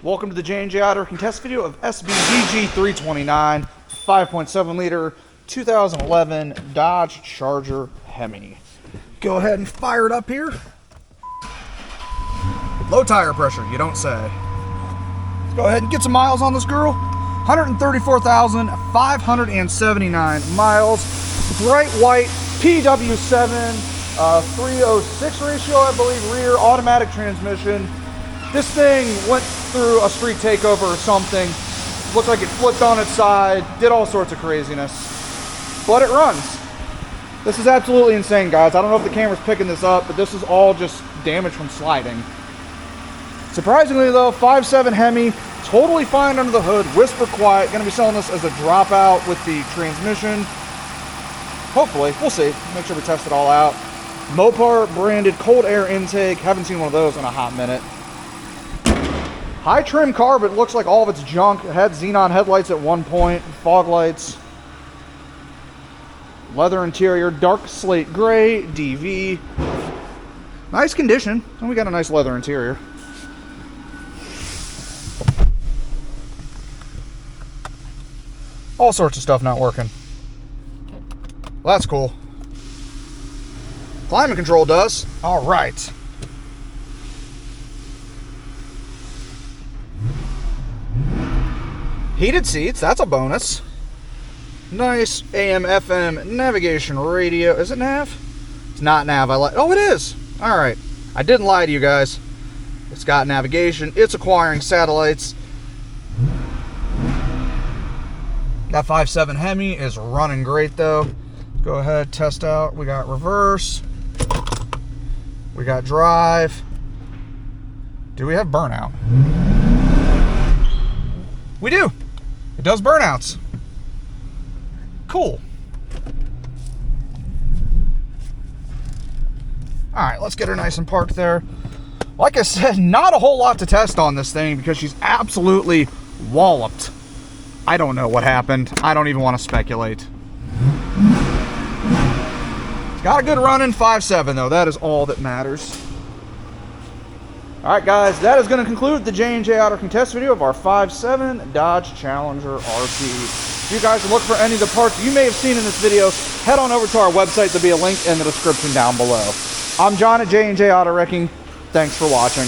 Welcome to the J&J Auto Wrecking test video of sbdg329 5.7 liter 2011 Dodge Charger Hemi. Go ahead and fire it up here. Low tire pressure, you don't say. Let's go ahead and get some miles on this girl. 134,579 miles. Bright white PW7 306 ratio, I believe, rear automatic transmission. This thing went through a street takeover or something. Looked like it flipped on its side, did all sorts of craziness. But it runs. This is absolutely insane, guys. I don't know if the camera's picking this up, but this is all just damage from sliding. Surprisingly though, 5.7 Hemi, totally fine under the hood, whisper quiet. Gonna be selling this as a dropout with the transmission. Hopefully, we'll see. Make sure we test it all out. Mopar branded cold air intake. Haven't seen one of those in a hot minute. High trim car, but it looks like all of it's junk. It had xenon headlights at one point, fog lights. Leather interior, dark slate gray, DV. Nice condition, and we got a nice leather interior. All sorts of stuff not working. Well, that's cool. Climate control does. All right. Heated seats, that's a bonus. Nice AM, FM, navigation radio. Is it nav? It's not nav. Oh, it is. All right. I didn't lie to you guys. It's got navigation. It's acquiring satellites. That 5.7 Hemi is running great though. Go ahead, test out. We got reverse. We got drive. Do we have burnout? We do. It does burnouts. Cool. All right, let's get her nice and parked there. Like I said, not a whole lot to test on this thing because she's absolutely walloped. I don't know what happened. I don't even want to speculate. It's got a good run in 5.7 though. That is all that matters. All right, guys, that is going to conclude the J&J Auto Wrecking test video of our 5.7 Dodge Challenger RT. If you guys are looking for any of the parts you may have seen in this video, head on over to our website. There'll be a link in the description down below. I'm John at J&J Auto Wrecking. Thanks for watching.